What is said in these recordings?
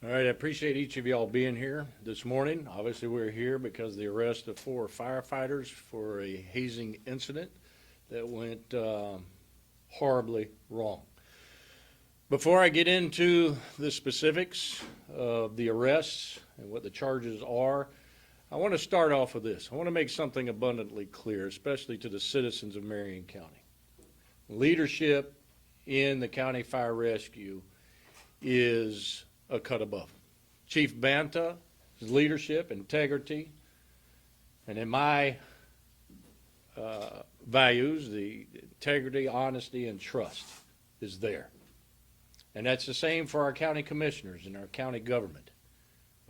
All right, I appreciate each of y'all being here this morning. Obviously, we're here because of the arrest of 4 firefighters for a hazing incident that went horribly wrong. Before I get into the specifics of the arrests and what the charges are, I want to start off with this. I want to make something abundantly clear, especially to the citizens of Marion County. Leadership in the County Fire Rescue is a cut above. Chief Banta, his leadership, integrity, and in my values, the integrity, honesty, and trust is there. And that's the same for our county commissioners and our county government,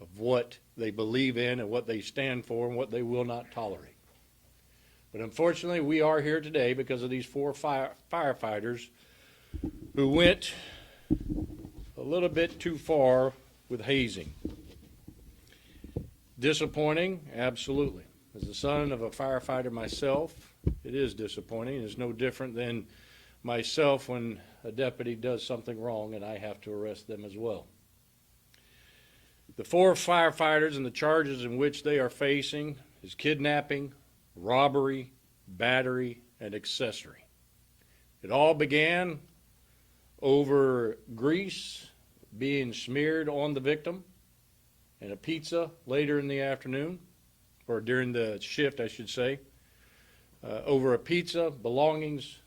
of what they believe in and what they stand for and what they will not tolerate. But unfortunately, we are here today because of these 4 firefighters who went a little bit too far with hazing. Disappointing, absolutely. As the son of a firefighter myself, it is disappointing. It's no different than myself when a deputy does something wrong and I have to arrest them as well. The 4 firefighters and the charges in which they are facing is kidnapping, robbery, battery, and accessory. It all began over grease being smeared on the victim and a pizza later in the afternoon, or during the shift, I should say, over a pizza, belongings,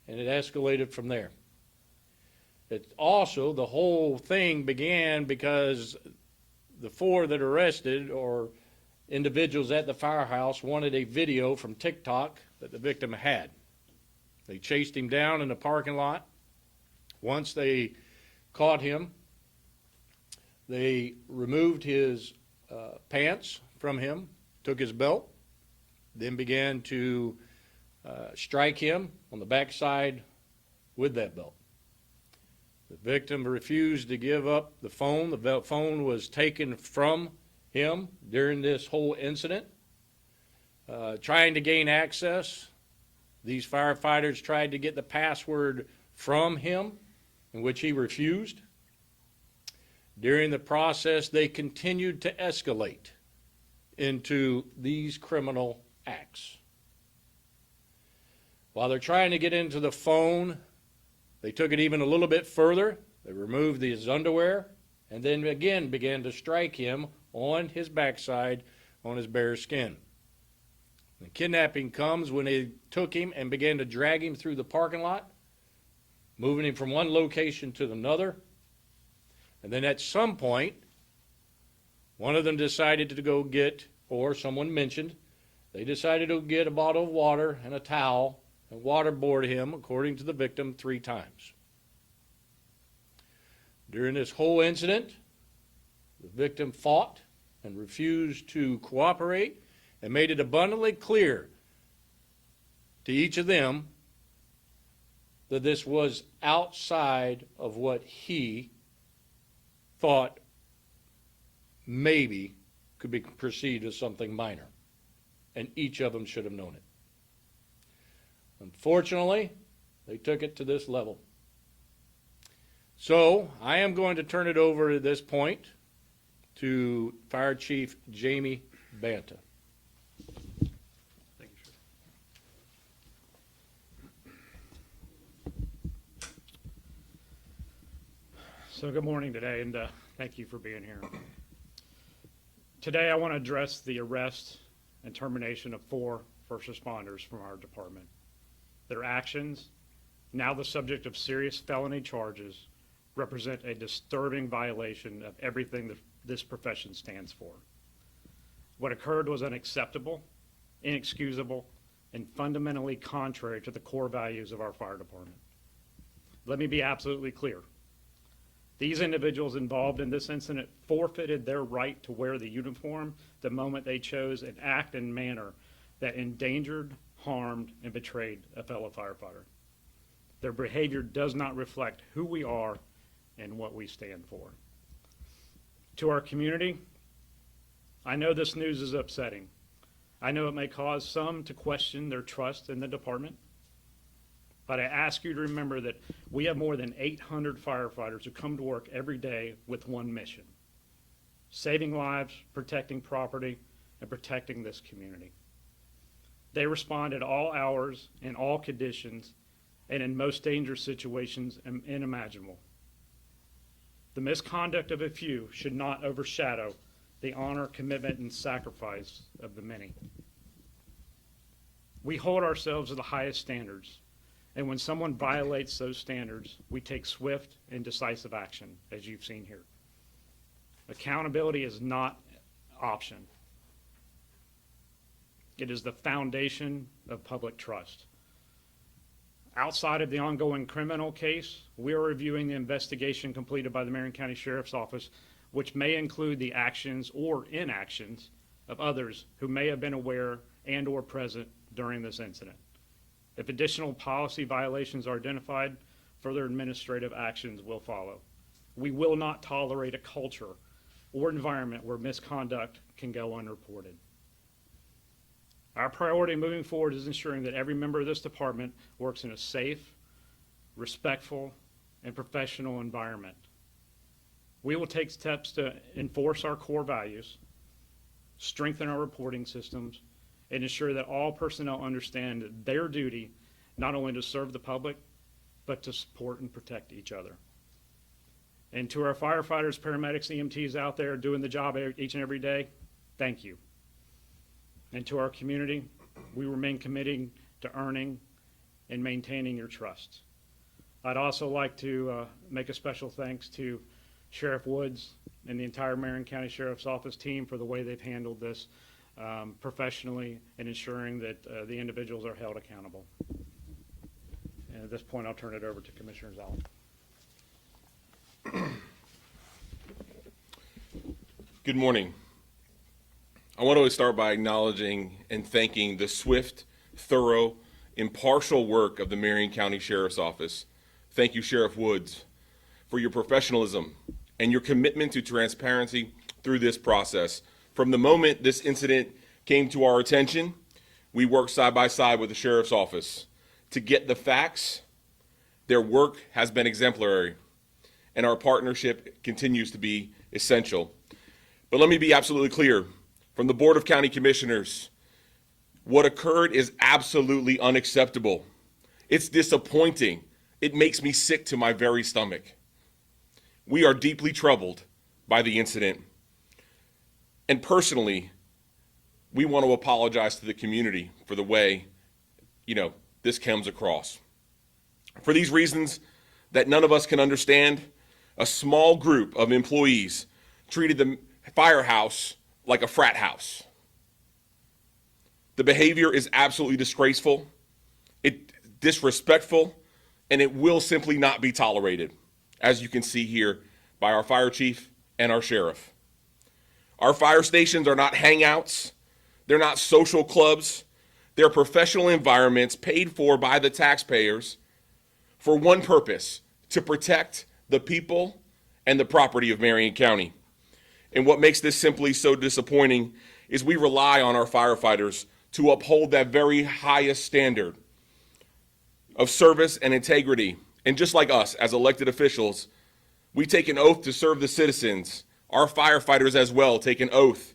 and it escalated from there. It also, the whole thing began because the 4 that arrested, or individuals at the firehouse, wanted a video from TikTok that the victim had. They chased him down in the parking lot. Once they caught him, they removed his pants from him, took his belt, then began to strike him on the backside with that belt. The victim refused to give up the phone. The phone was taken from him during this whole incident. Trying to gain access, these firefighters tried to get the password from him, in which he refused. During the process, they continued to escalate into these criminal acts. While they're trying to get into the phone, they took it even a little bit further. They removed his underwear and then again began to strike him on his backside, on his bare skin. The kidnapping comes when they took him and began to drag him through the parking lot, moving him from one location to another. And then at some point, one of them decided to go get, or someone mentioned, they decided to get a bottle of water and a towel and waterboard him, according to the victim, 3 times. During this whole incident, the victim fought and refused to cooperate and made it abundantly clear to each of them that this was outside of what he thought maybe could be perceived as something minor, and each of them should have known it. Unfortunately, they took it to this level. So I am going to turn it over at this point to Fire Chief Jamie Banta. Thank you, Sheriff. So good morning today, and thank you for being here. Today I want to address the arrest and termination of 4 first responders from our department. Their actions, now the subject of serious felony charges, represent a disturbing violation of everything that this profession stands for. What occurred was unacceptable, inexcusable, and fundamentally contrary to the core values of our fire department. Let me be absolutely clear. These individuals involved in this incident forfeited their right to wear the uniform the moment they chose an act and manner that endangered, harmed, and betrayed a fellow firefighter. Their behavior does not reflect who we are and what we stand for. To our community, I know this news is upsetting. I know it may cause some to question their trust in the department. But I ask you to remember that we have more than 800 firefighters who come to work every day with one mission: saving lives, protecting property, and protecting this community. They respond at all hours, in all conditions, and in most dangerous situations inimaginable. The misconduct of a few should not overshadow the honor, commitment, and sacrifice of the many. We hold ourselves to the highest standards, and when someone violates those standards, we take swift and decisive action, as you've seen here. Accountability is not an option. It is the foundation of public trust. Outside of the ongoing criminal case, we are reviewing the investigation completed by the Marion County Sheriff's Office, which may include the actions or inactions of others who may have been aware and or present during this incident. If additional policy violations are identified, further administrative actions will follow. We will not tolerate a culture or environment where misconduct can go unreported. Our priority moving forward is ensuring that every member of this department works in a safe, respectful, and professional environment. We will take steps to enforce our core values, strengthen our reporting systems, and ensure that all personnel understand their duty not only to serve the public, but to support and protect each other. And to our firefighters, paramedics, EMTs out there doing the job each and every day, thank you. And to our community, we remain committed to earning and maintaining your trust. I'd also like to make a special thanks to Sheriff Woods and the entire Marion County Sheriff's Office team for the way they've handled this professionally and ensuring that the individuals are held accountable. And at this point, I'll turn it over to Commissioner Zalin. Good morning. I want to start by acknowledging and thanking the swift, thorough, impartial work of the Marion County Sheriff's Office. Thank you, Sheriff Woods, for your professionalism and your commitment to transparency through this process. From the moment this incident came to our attention, we worked side by side with the Sheriff's Office to get the facts. Their work has been exemplary, and our partnership continues to be essential. But let me be absolutely clear. From the Board of County Commissioners, what occurred is absolutely unacceptable. It's disappointing. It makes me sick to my very stomach. We are deeply troubled by the incident. And personally, we want to apologize to the community for the way, this comes across. For these reasons that none of us can understand, a small group of employees treated the firehouse like a frat house. The behavior is absolutely disgraceful, disrespectful, and it will simply not be tolerated, as you can see here by our fire chief and our sheriff. Our fire stations are not hangouts. They're not social clubs. They're professional environments paid for by the taxpayers for one purpose: to protect the people and the property of Marion County. And what makes this simply so disappointing is we rely on our firefighters to uphold that very highest standard of service and integrity. And just like us as elected officials, we take an oath to serve the citizens. Our firefighters as well take an oath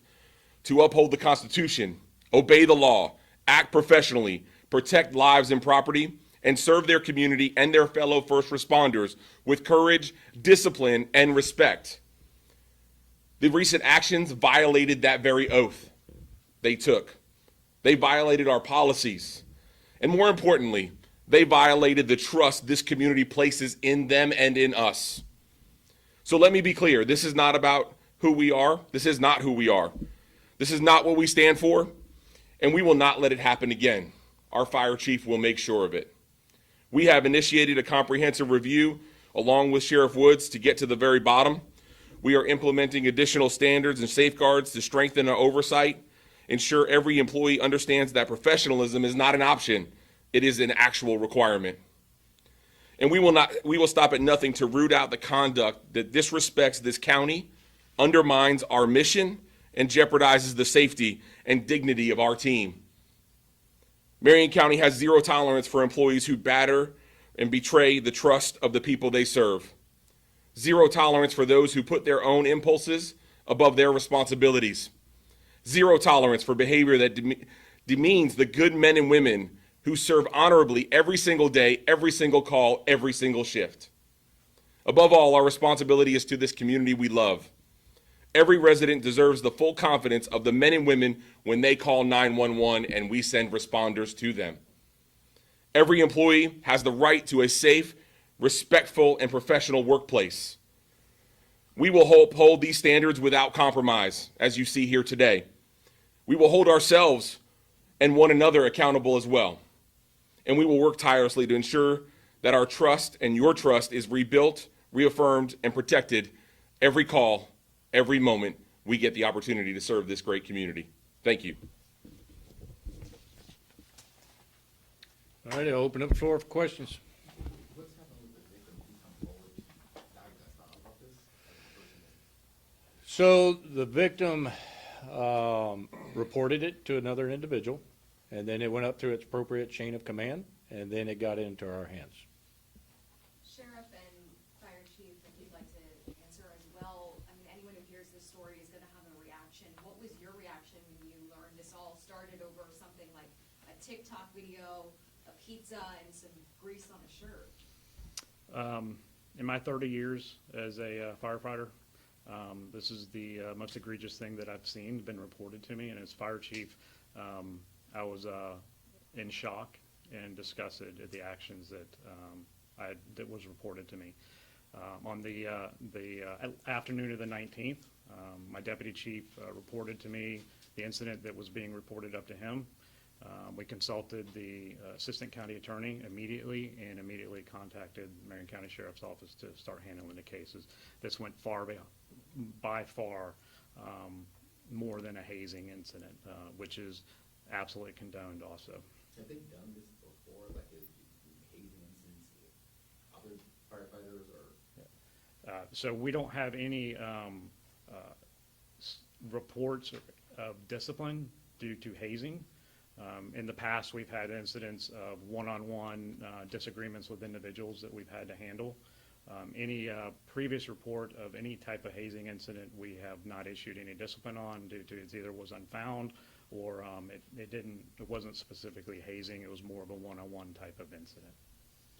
to uphold the Constitution, obey the law, act professionally, protect lives and property, and serve their community and their fellow first responders with courage, discipline, and respect. The recent actions violated that very oath they took. They violated our policies. And more importantly, they violated the trust this community places in them and in us. So let me be clear. This is not about who we are. This is not who we are. This is not what we stand for. And we will not let it happen again. Our fire chief will make sure of it. We have initiated a comprehensive review along with Sheriff Woods to get to the very bottom. We are implementing additional standards and safeguards to strengthen our oversight, ensure every employee understands that professionalism is not an option, it is an actual requirement. And we will stop at nothing to root out the conduct that disrespects this county, undermines our mission, and jeopardizes the safety and dignity of our team. Marion County has zero tolerance for employees who batter and betray the trust of the people they serve. Zero tolerance for those who put their own impulses above their responsibilities. Zero tolerance for behavior that demeans the good men and women who serve honorably every single day, every single call, every single shift. Above all, our responsibility is to this community we love. Every resident deserves the full confidence of the men and women when they call 911 and we send responders to them. Every employee has the right to a safe, respectful, and professional workplace. We will uphold these standards without compromise, as you see here today. We will hold ourselves and one another accountable as well. And we will work tirelessly to ensure that our trust and your trust is rebuilt, reaffirmed, and protected every call, every moment we get the opportunity to serve this great community. Thank you. All right, I'll open up the floor for questions. So the victim reported it to another individual, and then it went up through its appropriate chain of command, and then it got into our hands. Sheriff and Fire Chief, if you'd like to answer as well, I mean, anyone who hears this story is gonna have a reaction. What was your reaction when you learned this all started over something like a TikTok video, a pizza, and some grease on a shirt? In my 30 years as a firefighter, this is the most egregious thing that I've seen been reported to me. And as fire chief, I was in shock and disgusted at the actions that was reported to me. On the afternoon of the 19th, my deputy chief reported to me the incident that was being reported up to him. We consulted the assistant county attorney immediately and immediately contacted Marion County Sheriff's Office to start handling the cases. This went by far more than a hazing incident, which is absolutely condoned also. Have they done this before, like hazing incidents with other firefighters or? So we don't have any reports of discipline due to hazing. In the past, we've had incidents of one-on-one disagreements with individuals that we've had to handle. Any previous report of any type of hazing incident, we have not issued any discipline on due to it either was unfound or it wasn't specifically hazing. It was more of a one-on-one type of incident.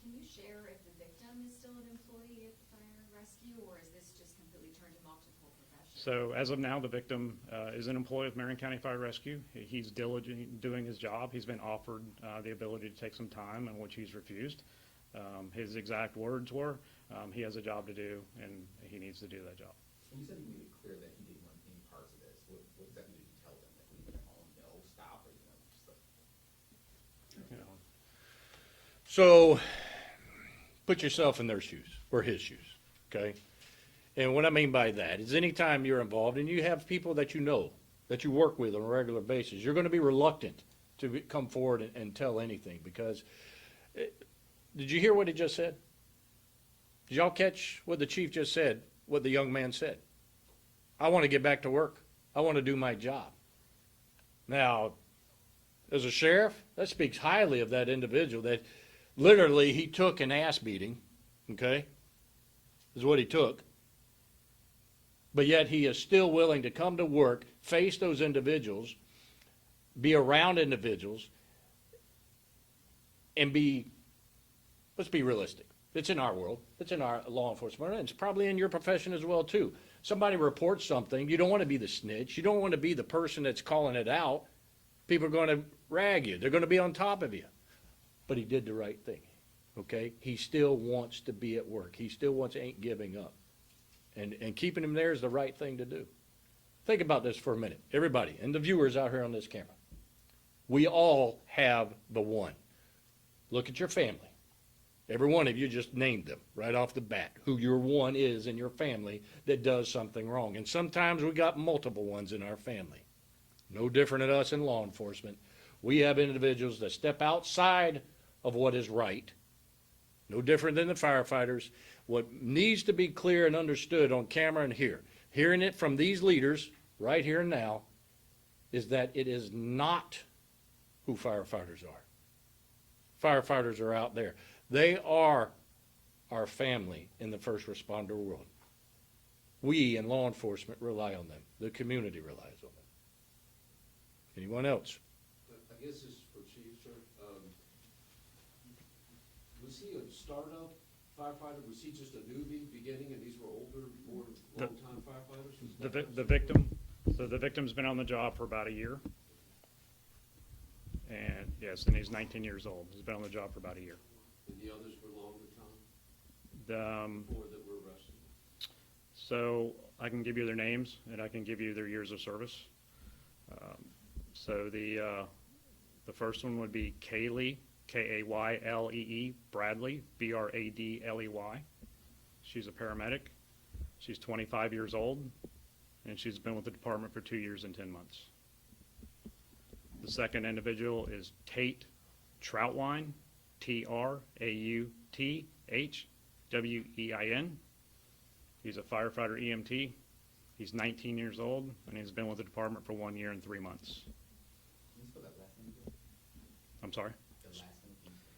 Can you share if the victim is still an employee at the fire rescue, or is this just completely turned him off to full profession? So as of now, the victim is an employee of Marion County Fire Rescue. He's diligent doing his job. He's been offered the ability to take some time, in which he's refused. His exact words were, he has a job to do, and he needs to do that job. When you said you made it clear that he didn't want any parts of this, what exactly did you tell them? Like, leave it at home, no, stop, or, just like. You know, So put yourself in their shoes, or his shoes, okay? And what I mean by that is anytime you're involved and you have people that you know, that you work with on a regular basis, you're gonna be reluctant to come forward and tell anything because, did you hear what he just said? Did y'all catch what the chief just said, what the young man said? I wanna get back to work. I wanna do my job. Now, as a sheriff, that speaks highly of that individual that literally he took an ass beating, okay? Is what he took. But yet he is still willing to come to work, face those individuals, be around individuals, and let's be realistic. It's in our world. It's in our law enforcement. And it's probably in your profession as well, too. Somebody reports something. You don't want to be the snitch. You don't want to be the person that's calling it out. People are going to rag you. They're going to be on top of you. But he did the right thing, okay? He still wants to be at work. He still ain't giving up. And keeping him there is the right thing to do. Think about this for a minute. Everybody, and the viewers out here on this camera. We all have the one. Look at your family. Every one of you just named them right off the bat, who your one is in your family that does something wrong. And sometimes we got multiple ones in our family. No different than us in law enforcement. We have individuals that step outside of what is right. No different than the firefighters. What needs to be clear and understood on camera and here, hearing it from these leaders right here and now, is that it is not who firefighters are. firefighters are out there. They are our family in the first responder world. We in law enforcement rely on them. The community relies on them. Anyone else? I guess this is for Chief, sir. Was he a startup firefighter? Was he just a newbie beginning and these were older, more long-time firefighters? Was that The victim, so the victim's been on the job for about a year. And yes, and he's 19 years old. He's been on the job for about a year. And the others were longer time, The, four that were arrested? So I can give you their names and I can give you their years of service. So the first one would be Kaylee, Kaylee Bradley, Bradley. She's a paramedic. She's 25 years old and she's been with the department for 2 years and 10 months. The second individual is Tate Troutwine, Trauthwein. He's a firefighter EMT. He's 19 years old, and he's been with the department for 1 year and 3 months. Can you spell that last name again? I'm sorry? The last name, can you spell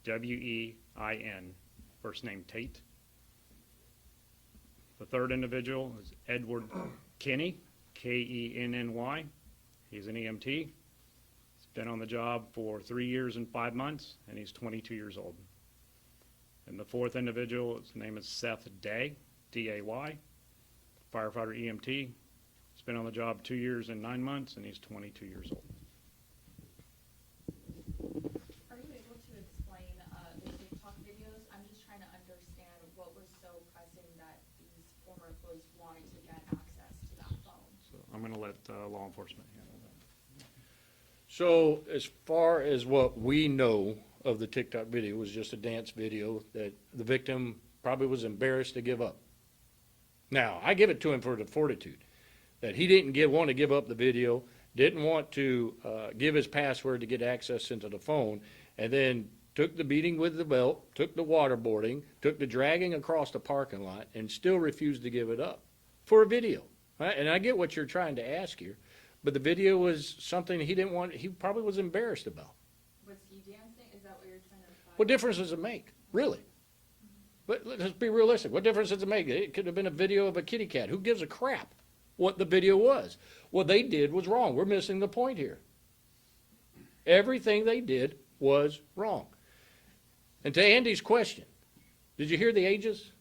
Trauthwein. First name Tate. The third individual is Edward Kenny, Kenny. He's an EMT. He's been on the job for 3 years and 5 months, and he's 22 years old. And the fourth individual, his name is Seth Day, D-A-Y, firefighter EMT. He's been on the job 2 years and 9 months, and he's 22 years old. Are you able to explain the TikTok videos? I'm just trying to understand what was so pressing that these former employees wanted to get access to that phone. So I'm going to let law enforcement handle that. So as far as what we know of the TikTok video, it was just a dance video that the victim probably was embarrassed to give up. Now, I give it to him for the fortitude that he didn't want to give up the video, didn't want to give his password to get access into the phone, and then took the beating with the belt, took the waterboarding, took the dragging across the parking lot, and still refused to give it up for a video. Right? And I get what you're trying to ask here, but the video was something he didn't want, he probably was embarrassed about. Was he dancing? Is that what you're trying to imply? What difference does it make, really? But let's be realistic. What difference does it make? It could have been a video of a kitty cat. Who gives a crap what the video was? What they did was wrong. We're missing the point here. Everything they did was wrong. And to Andy's question, did you hear the ages?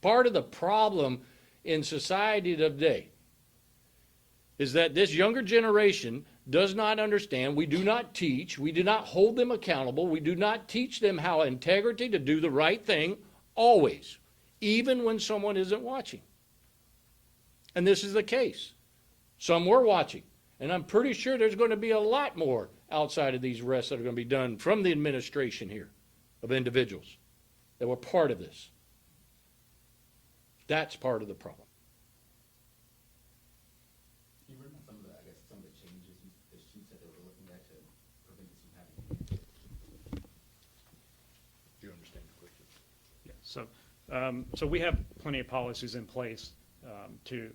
Part of the problem in society today is that this younger generation does not understand. We do not teach. We do not hold them accountable. We do not teach them how integrity to do the right thing always, even when someone isn't watching. And this is the case. Some were watching. And I'm pretty sure there's going to be a lot more outside of these arrests that are going to be done from the administration here of individuals that were part of this. That's part of the problem. Can you run down some of the, I guess, some of the changes the chief said they were looking at to prevent this from happening? Do you understand the question? Yeah, so we have plenty of policies in place to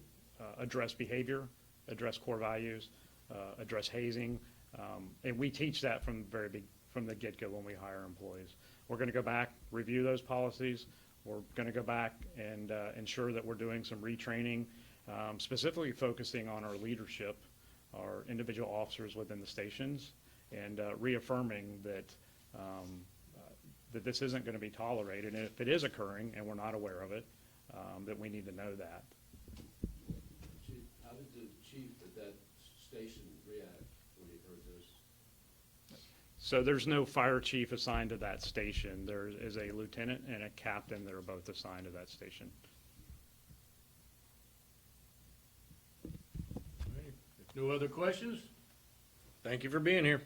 address behavior, address core values, address hazing, and we teach that from the get-go when we hire employees. We're going to go back, review those policies. We're going to go back and ensure that we're doing some retraining, specifically focusing on our leadership, our individual officers within the stations, and reaffirming that that this isn't going to be tolerated. And if it is occurring and we're not aware of it, that we need to know that. Chief, how did the chief at that station react when he heard this? So there's no fire chief assigned to that station. There is a lieutenant and a captain that are both assigned to that station. If no other questions, thank you for being here.